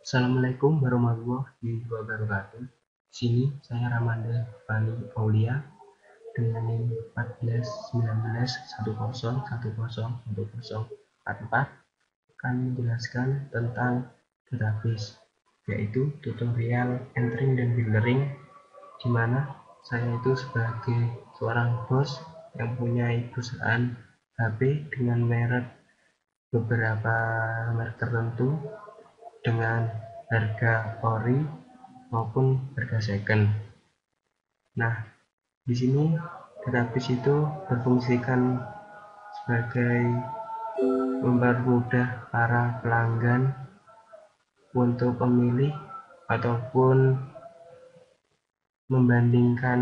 Assalamualaikum warahmatullahi wabarakatuh. Di sini saya Ramanda Fani Aulia dengan NIM 141910101044 akan menjelaskan tentang database, yaitu tutorial entering dan filtering, di mana saya itu sebagai seorang bos yang punya perusahaan HP dengan beberapa merek tertentu dengan harga ori maupun harga second. Nah, di sini database itu berfungsikan sebagai mempermudah para pelanggan untuk memilih ataupun membandingkan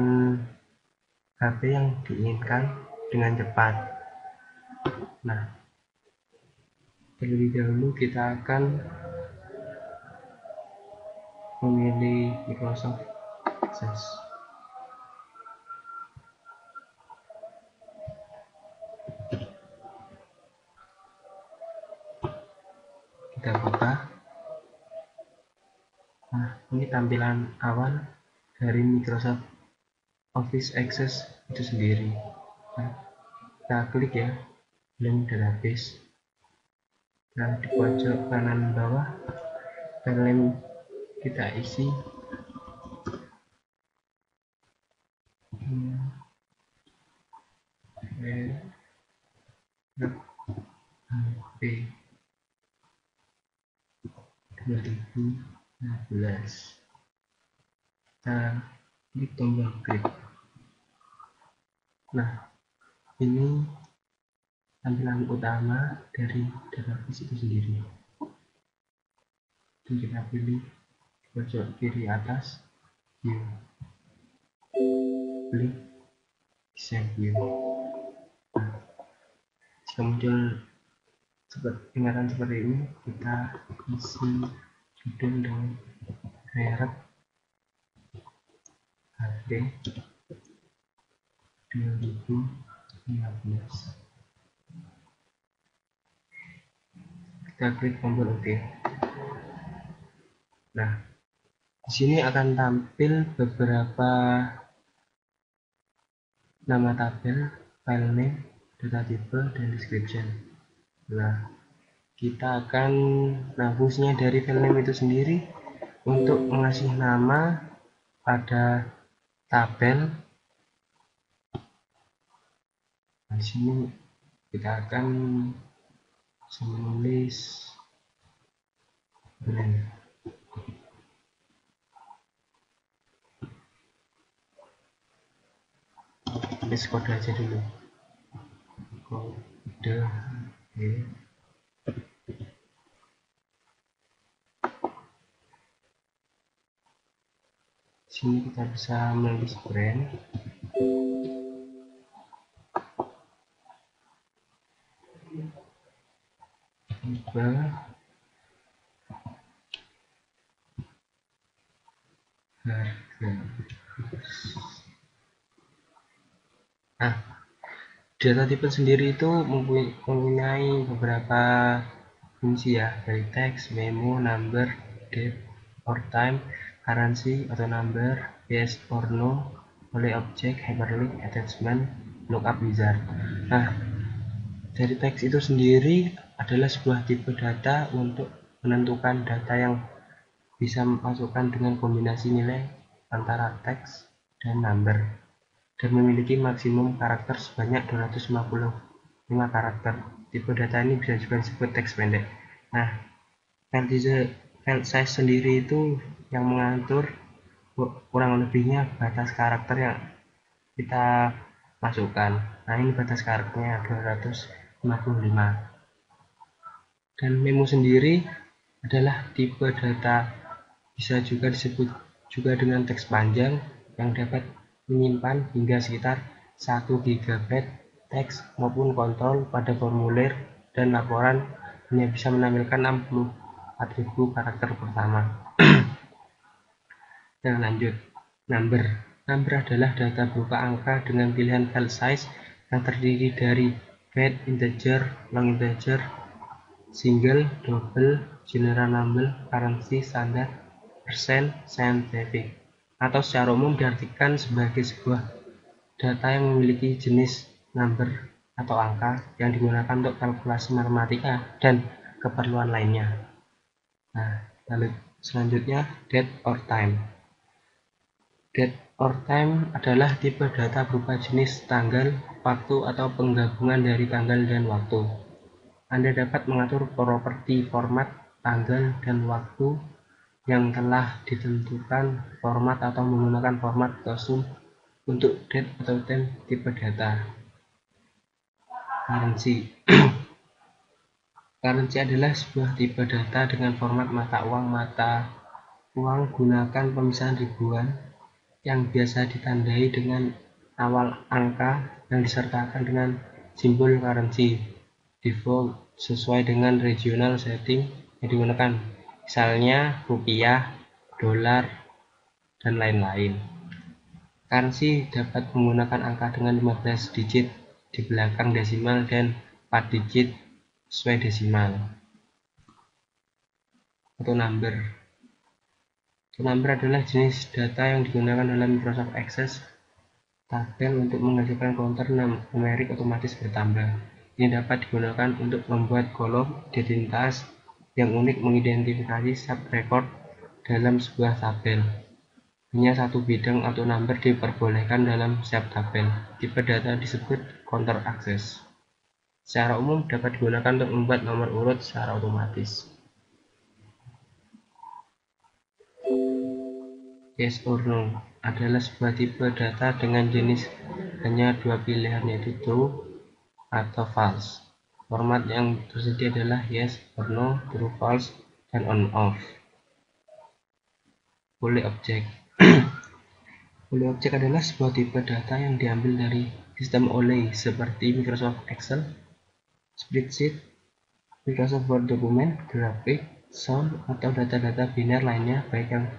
HP yang diinginkan dengan cepat. Nah, terlebih dahulu kita akan memilih Microsoft Access. Kita buka. Nah, ini tampilan awal dari Microsoft Office Access itu sendiri. Nah, kita klik ya, link database. Nah, di pojok kanan bawah, file kita isi HP 2015. Kita klik tombol klik. Nah, ini tampilan utama dari database itu sendiri. Dan kita pilih pojok kiri atas view, klik design view. Nah, jika muncul ingatan seperti ini, kita isi judul dengan merek HP 2015. Kita klik tombol OK. Nah, di sini akan tampil beberapa nama tabel, file name, data type, dan description. Nah, kita akan fungsinya dari file name itu sendiri untuk mengasih nama pada tabel. Di sini kita akan menulis brand. Tulis kode aja dulu, kode sini kita bisa menulis brand, tipe, harga. Nah, data tipe sendiri itu mempunyai beberapa fungsi ya, dari teks, memo, number, date or time, currency atau number, yes or no, oleh object, hyperlink, attachment, lookup wizard. Nah, dari teks itu sendiri adalah sebuah tipe data untuk menentukan data yang bisa masukkan dengan kombinasi nilai antara teks dan number, dan memiliki maksimum karakter sebanyak 255 karakter. Tipe data ini bisa juga disebut teks pendek. Nah, file size sendiri itu yang mengatur kurang lebihnya batas karakter yang kita masukkan. Nah, ini batas karakternya 255. Dan memo sendiri adalah tipe data, bisa juga disebut juga dengan teks panjang yang dapat menyimpan hingga sekitar 1 GB teks maupun kontrol pada formulir dan laporan hanya bisa menampilkan 64.000 karakter pertama. Dan lanjut, number adalah data berupa angka dengan pilihan file size yang terdiri dari byte, integer, long integer, single, double, general number, currency, standard, percent, scientific, atau secara umum diartikan sebagai sebuah data yang memiliki jenis number atau angka yang digunakan untuk kalkulasi matematika dan keperluan lainnya. Nah, lalu selanjutnya date or time. Date or time adalah tipe data berupa jenis tanggal, waktu, atau penggabungan dari tanggal dan waktu. Anda dapat mengatur properti format, tanggal, dan waktu yang telah ditentukan format atau menggunakan format custom untuk date atau time tipe data. Currency. Currency adalah sebuah tipe data dengan format mata uang gunakan pemisahan ribuan yang biasa ditandai dengan awal angka yang disertakan dengan simbol currency default sesuai dengan regional setting yang digunakan, misalnya rupiah, dolar, dan lain-lain. Currency dapat menggunakan angka dengan 15 digit di belakang desimal dan 4 digit sesuai desimal. Atau number. Number adalah jenis data yang digunakan dalam Microsoft Access tabel untuk menghasilkan counter numerik otomatis bertambah. Ini dapat digunakan untuk membuat kolom identitas yang unik mengidentifikasi sub-record dalam sebuah tabel. Hanya satu bidang atau number diperbolehkan dalam setiap tabel. Tipe data disebut counter access. Secara umum dapat digunakan untuk membuat nomor urut secara otomatis. Yes or no adalah sebuah tipe data dengan jenis hanya dua pilihan, yaitu true atau false. Format yang tersedia adalah yes or no, true, false, dan on off. Boolean object. Boolean object adalah sebuah tipe data yang diambil dari sistem OLE seperti Microsoft Excel, spreadsheet, Microsoft Word dokumen, grafik, sound, atau data-data biner lainnya, baik yang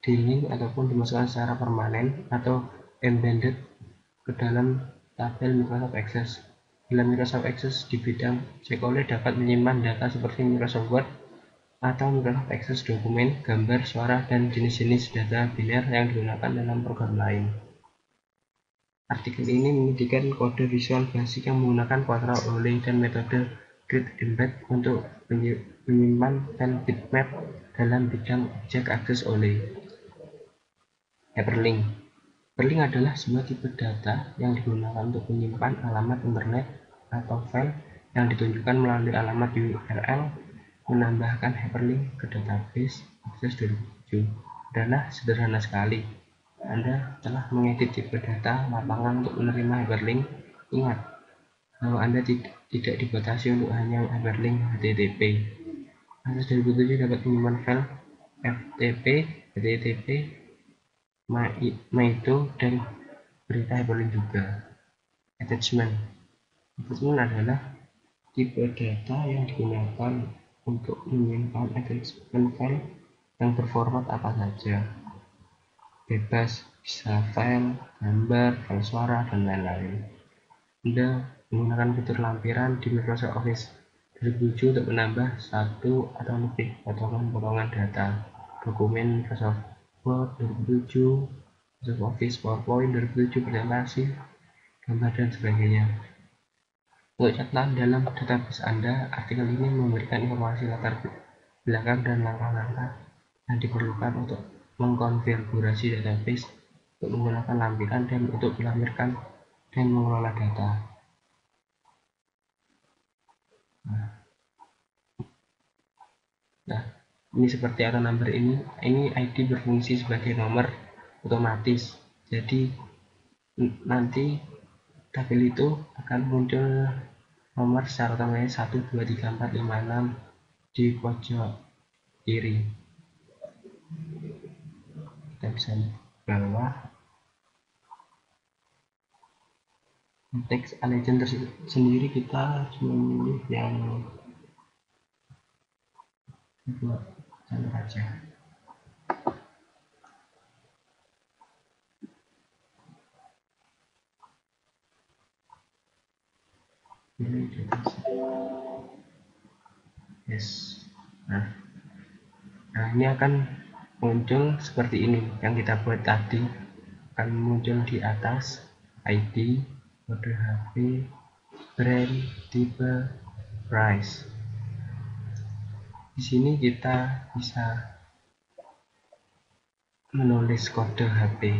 di-link ataupun dimasukkan secara permanen atau embedded ke dalam tabel Microsoft Access. Dalam Microsoft Access di bidang objek OLE dapat menyimpan data seperti Microsoft Word atau Microsoft Access dokumen, gambar, suara, dan jenis-jenis data biner yang digunakan dalam program lain. Artikel ini menyediakan kode visual basic yang menggunakan Quadro OLE dan metode Grid Embed untuk menyimpan file bitmap dalam bidang objek akses OLE. Hyperlink. Hyperlink adalah sebuah tipe data yang digunakan untuk menyimpan alamat internet atau file yang ditunjukkan melalui alamat URL. Menambahkan hyperlink ke database Access 2007 adalah sederhana sekali. Anda telah mengedit tipe data lapangan untuk menerima hyperlink. Ingat bahwa Anda tidak dibatasi untuk hanya hyperlink HTTP. Access 2007 dapat menyimpan file FTP, HTTP, itu dan berita hyperlink juga. Attachment adalah tipe data yang digunakan untuk menyimpan attachment file yang berformat apa saja, bebas, bisa file, gambar, file suara, dan lain-lain. Anda menggunakan fitur lampiran di Microsoft Office 2007 untuk menambah satu atau lebih potongan-potongan data dokumen Microsoft Word 2007, Microsoft Office PowerPoint 2007, presentasi, gambar, dan sebagainya. Untuk catatan dalam database Anda, artikel ini memberikan informasi latar belakang dan langkah-langkah yang diperlukan untuk mengkonfigurasi database untuk menggunakan lampiran dan untuk melampirkan dan mengelola data. Nah, ini seperti auto number ini ID berfungsi sebagai nomor otomatis. Jadi nanti tabel itu akan muncul nomor secara otomatis 1, 2, 3, 4, 5, 6 di pojok kiri. Kita bisa bawah teks legend sendiri, kita cuma memilih yang buat jalur aja. Ini yes. Nah, Nah, ini akan muncul seperti ini yang kita buat tadi, akan muncul di atas ID, kode HP, brand, tipe, price. Di sini kita bisa menulis kode HP.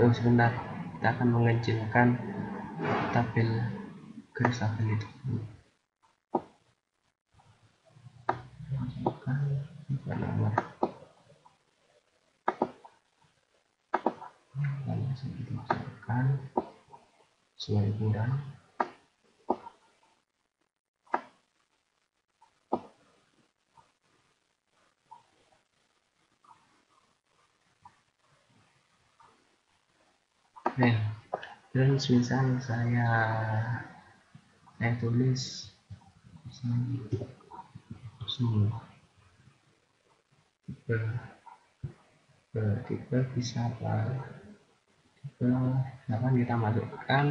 Tunggu sebentar, kita akan mengecilkan tabel garis tabel itu. Nomor langsung kita carikan sesuai ukuran. Nah, dan misal saya tulis semua tipe bisa apa, tipe misalkan kita masukkan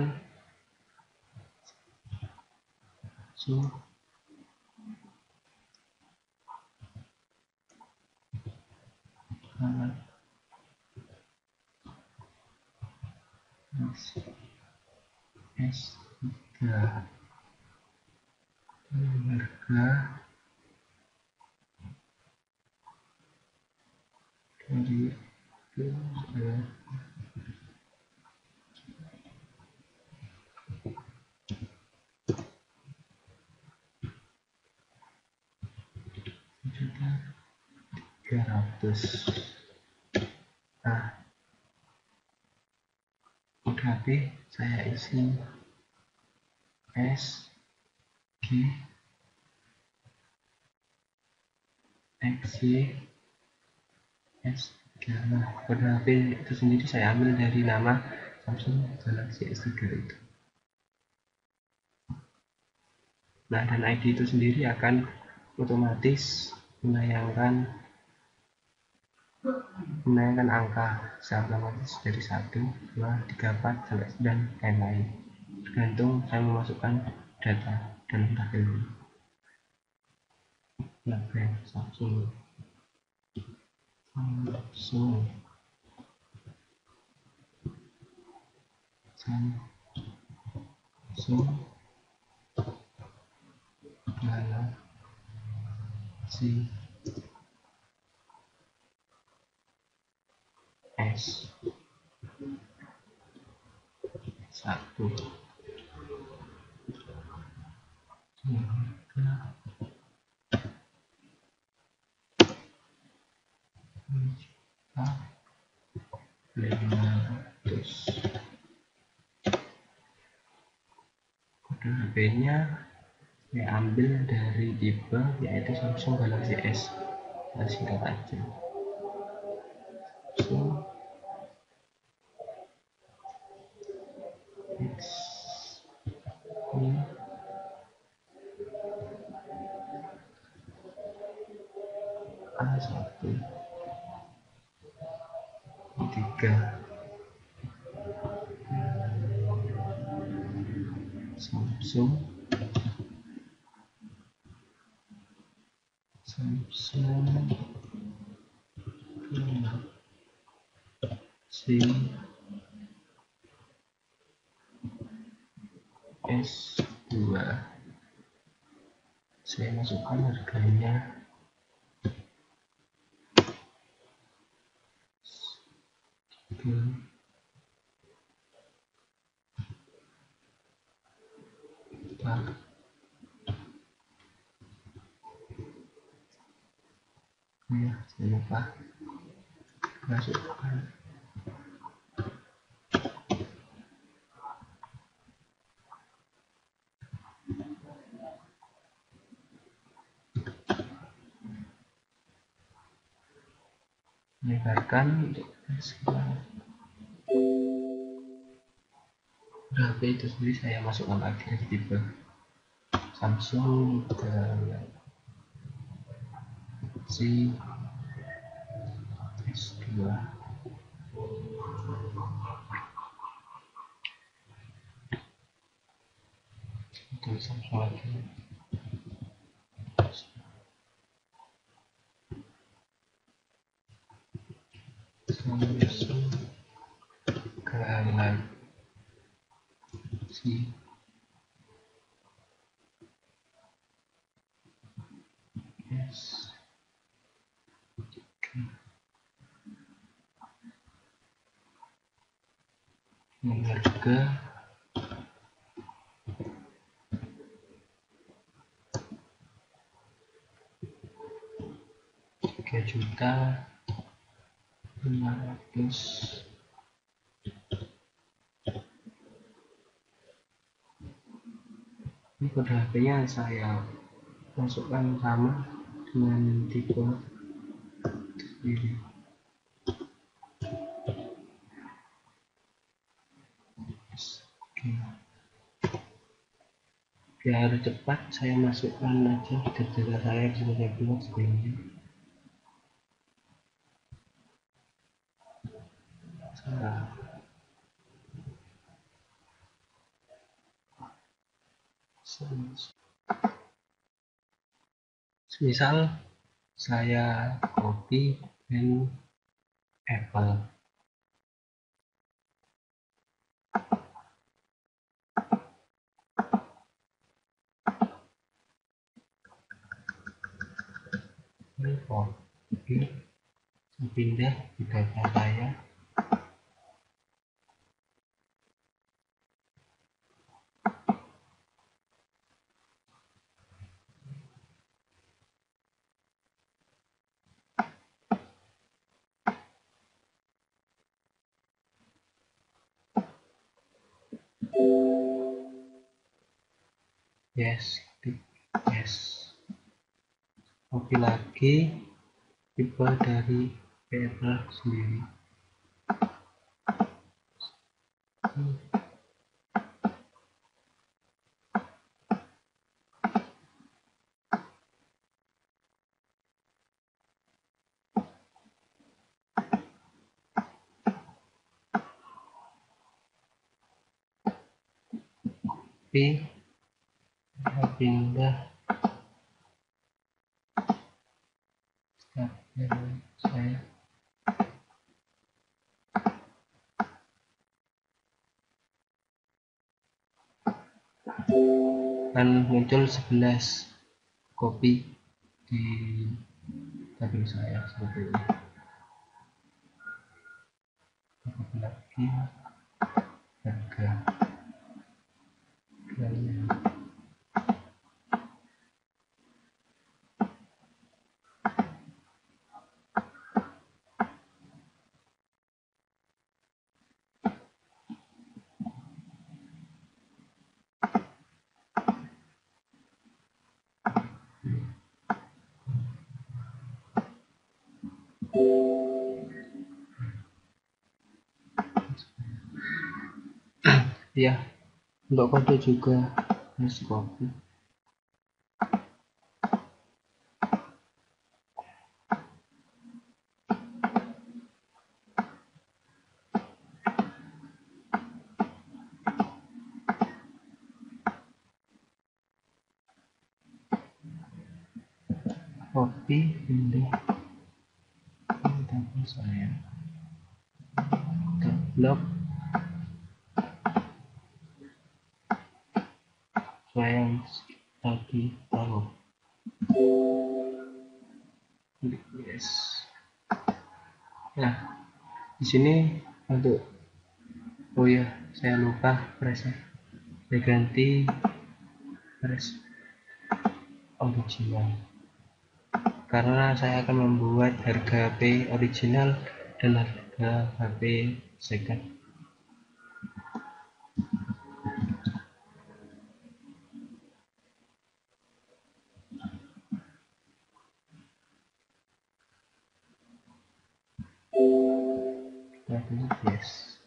S3 harga dari juta 300. Nah, kode HP saya isi S G X Y S3. Nah, kode HP itu sendiri saya ambil dari nama Samsung Galaxy S3 itu. Nah, dan ID itu sendiri akan otomatis menayangkan angka secara otomatis dari 1, 2, 3, 4 sampai dan lain-lain, tergantung saya memasukkan data dalam tabel ini. Nah, brand Samsung Galaxy S1 500. Kode HP nya saya ambil dari tipe yaitu Samsung Galaxy S. Kita singkat aja Samsung X ini A1 3 Samsung S2. Saya masukkan harganya 3. Ya, saya lupa masukkan menyebarkan untuk HP itu sendiri saya masukkan lagi dari tipe Samsung Galaxy S2. Itu Samsung lagi. Samsung Galaxy S harga 3.500.000. Ini kode HP-nya saya masukkan sama dengan tipe sendiri. Oke. Biar cepat saya masukkan aja data saya sudah saya buat sebelumnya. Misal saya copy dan Apple. Ini copy, pindah di data saya. Yes, yes. Copy lagi tipe dari Apple sendiri. Pindah saya akan muncul 11 copy di tabel saya seperti ini. Copy lagi harga harganya. Ya, untuk kode juga harus copy. Copy pindah tabel saya ke blog saya yang tadi taruh. Yes. Nah, di sini untuk ya saya lupa press, saya ganti press original karena saya akan membuat harga HP original dan harga HP second. Yes.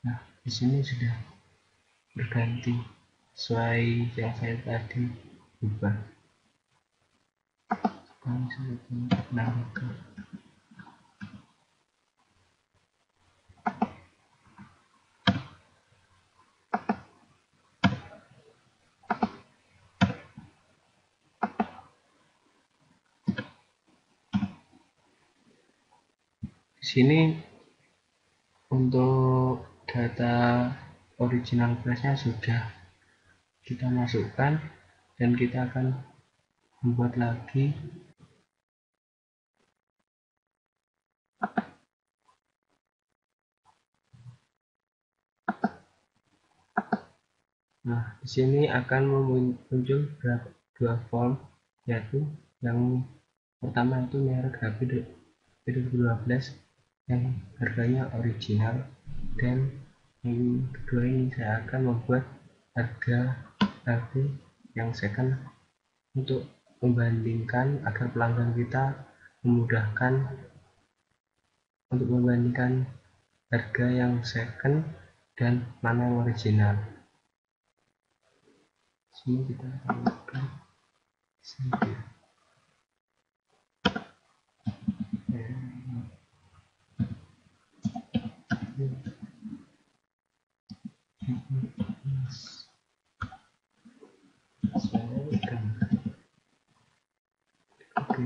Nah, di sini sudah berganti sesuai yang saya tadi ubah. Sekarang saya namakan. Di sini Untuk data original price-nya sudah kita masukkan, dan kita akan membuat lagi. Nah, di sini akan muncul dua form, yaitu yang pertama itu merek HP 2012 yang harganya original, dan yang kedua ini saya akan membuat harga HP yang second untuk membandingkan, agar pelanggan kita memudahkan untuk membandingkan harga yang second dan mana yang original. Sini kita tambahkan sini. Oke,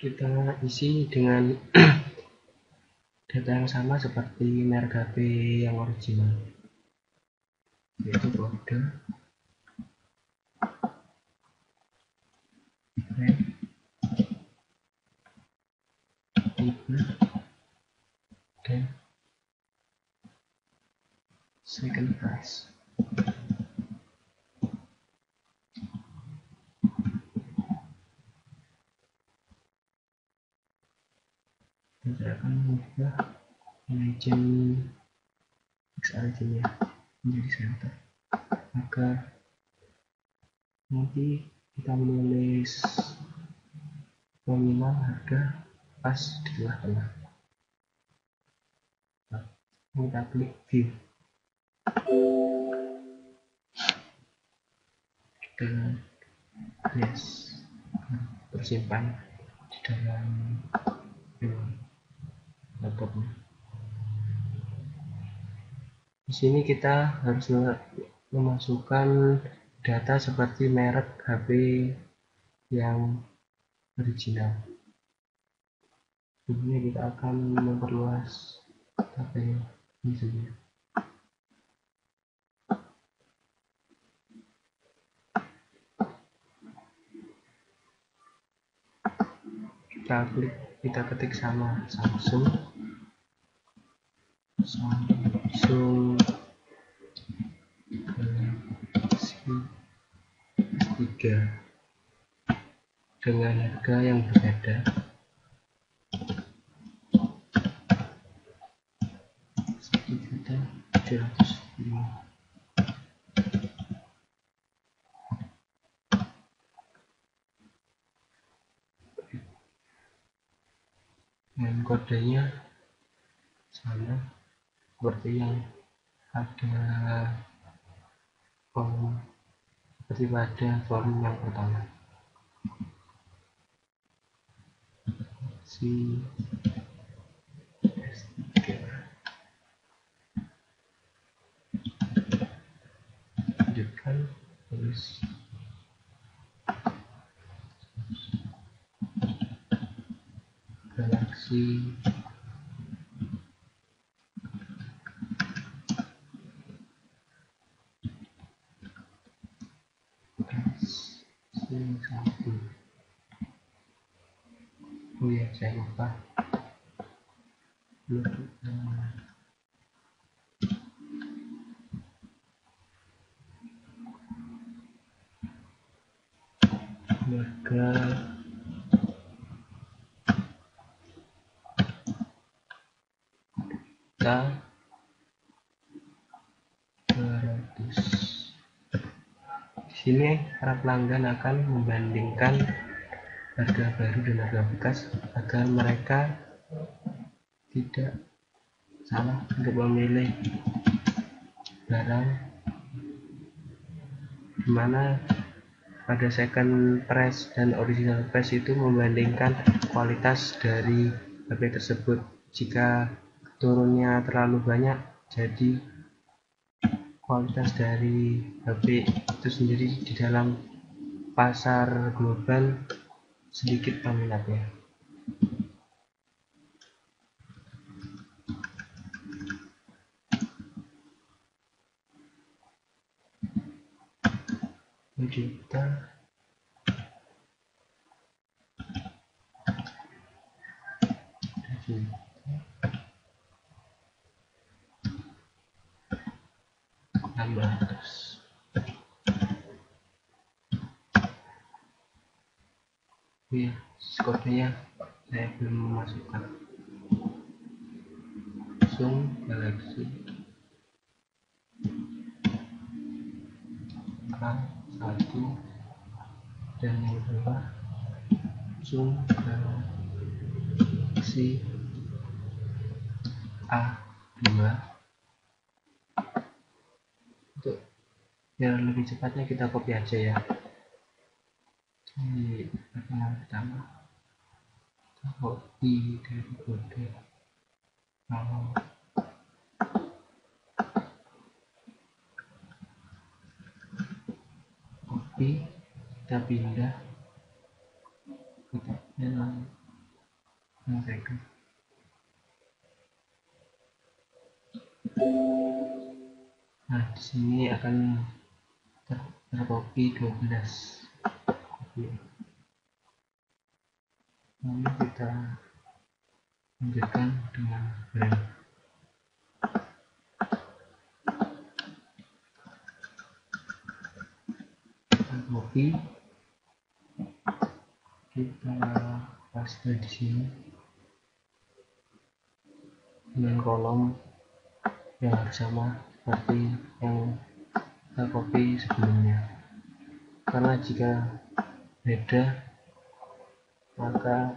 kita isi dengan data yang sama seperti merek HP yang original, yaitu kode, brand, tipe, dan second price. Dan saya akan mengubah legend XRG-nya menjadi center, agar nanti kita menulis nominal harga pas di tengah-tengah. Nah, kita klik view, dan yes, tersimpan di dalam laptopnya. Di sini kita harus memasukkan data seperti merek HP yang original. Sebelumnya kita akan memperluas HP ini saja. Kita ketik sama Samsung Galaxy S3 dengan harga yang berbeda. Dan kodenya sama seperti yang ada seperti pada form yang pertama. Si S3 lanjutkan, tulis Galaxy S1. Oh ya, saya lupa harga kita 200. Di sini para pelanggan akan membandingkan harga baru dan harga bekas agar mereka tidak salah untuk memilih barang, dimana pada second price dan original price itu membandingkan kualitas dari HP tersebut. Jika turunnya terlalu banyak, jadi kualitas dari HP itu sendiri di dalam pasar global sedikit peminatnya. juta 600. Oke, kodenya saya belum memasukkan. Samsung Galaxy A1 dan yang kedua Samsung Galaxy A2. Untuk biar lebih cepatnya kita copy aja ya. Di yang pertama kita copy dari kode kalau copy kita pindah ke tabel yang second. Nah, di sini akan tercopy 12. Lalu kita lanjutkan dengan brand. Kita copy, kita paste di sini dengan kolom yang harus sama seperti yang kita copy sebelumnya, karena jika beda maka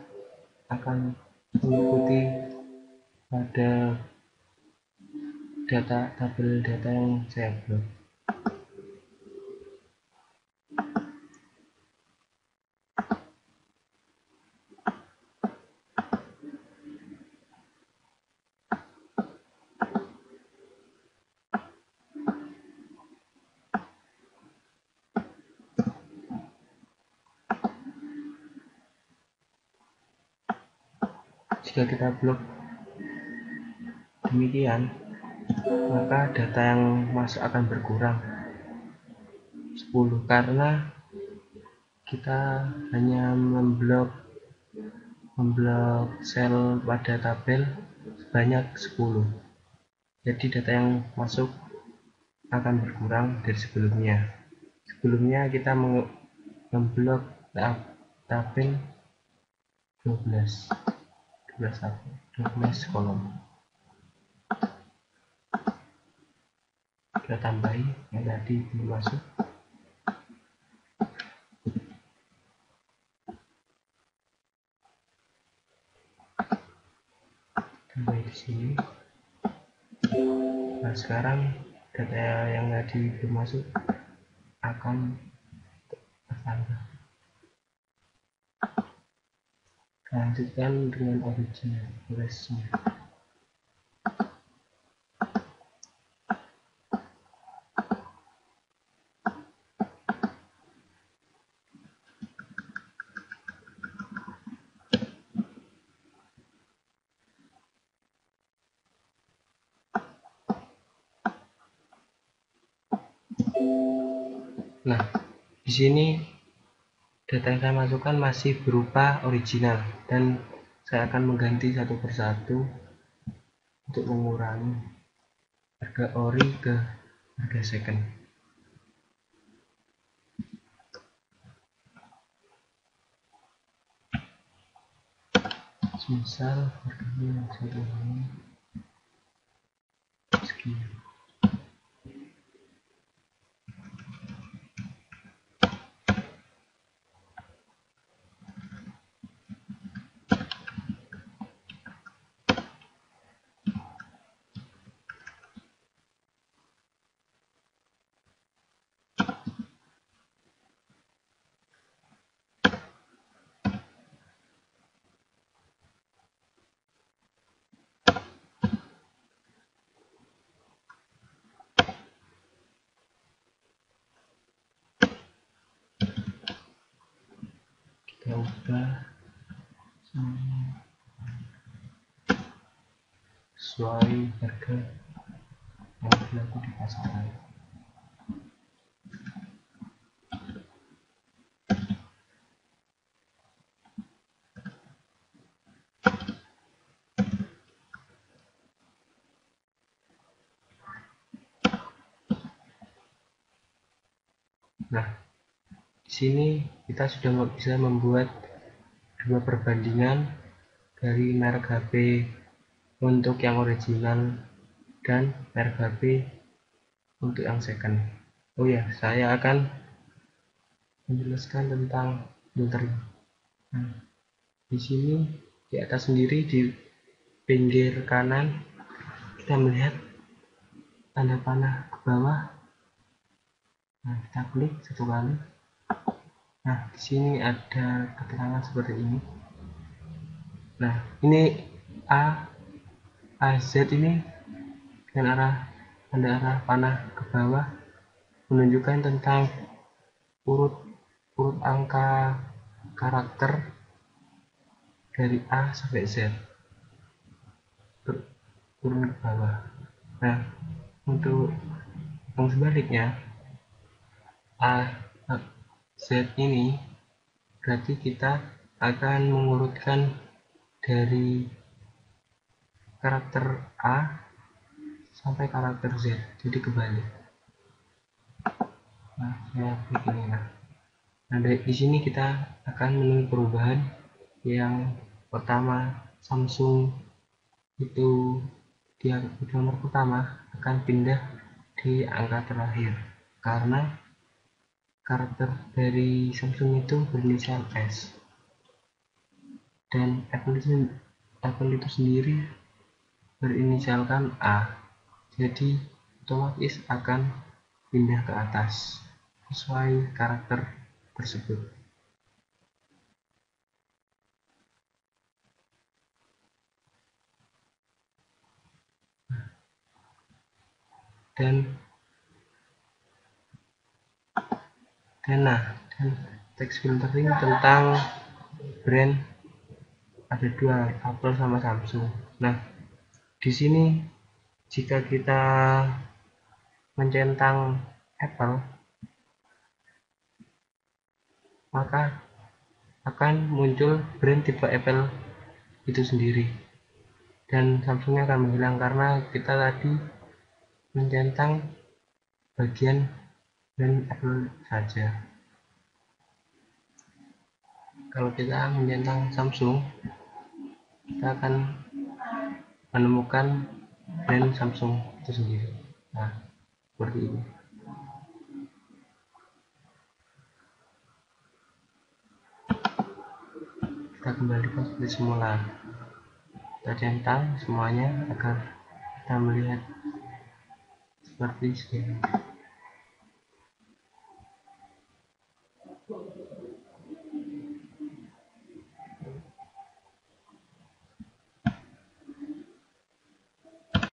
akan mengikuti pada tabel data yang saya buat. Jika kita blok demikian, maka data yang masuk akan berkurang 10 karena kita hanya memblok sel pada tabel sebanyak 10. Jadi data yang masuk akan berkurang dari sebelumnya. Sebelumnya kita memblok tabel 12 kolom. Kita tambahi yang tadi belum masuk. Tambahi di sini. Nah, sekarang data yang tadi belum masuk akan tertambah. Lanjutkan dengan original flashnya. Nah, di sini data yang saya masukkan masih berupa original dan saya akan mengganti satu persatu untuk mengurangi harga ori ke harga second. Misal harganya yang satu ini sekian. Kita ubah sesuai harga yang berlaku di pasaran. Nah, di sini kita sudah bisa membuat dua perbandingan dari merek HP untuk yang original dan merek HP untuk yang second. Oh ya, saya akan menjelaskan tentang filter. Nah, di sini di atas sendiri di pinggir kanan kita melihat tanda panah ke bawah. Nah, kita klik satu kali. Nah, di sini ada keterangan seperti ini. Nah, ini AZ ini dengan tanda arah panah ke bawah menunjukkan tentang urut angka karakter dari A sampai Z turun ke bawah. Nah, untuk yang sebaliknya A Z ini berarti kita akan mengurutkan dari karakter A sampai karakter Z, jadi kebalik. Nah, saya begini. Nah, di sini kita akan menemui perubahan. Yang pertama, Samsung itu di nomor pertama akan pindah di angka terakhir karena karakter dari Samsung itu berinisial S, dan Apple itu sendiri berinisialkan A, jadi otomatis akan pindah ke atas sesuai karakter tersebut. Dan text filtering tentang brand ada dua, Apple sama Samsung. Nah, di sini jika kita mencentang Apple, maka akan muncul brand tipe Apple itu sendiri, dan Samsungnya akan menghilang karena kita tadi mencentang bagian brand Apple saja. Kalau kita mencentang Samsung, kita akan menemukan brand Samsung itu sendiri. Nah, seperti ini. Kita kembalikan seperti semula. Kita centang semuanya agar kita melihat seperti ini.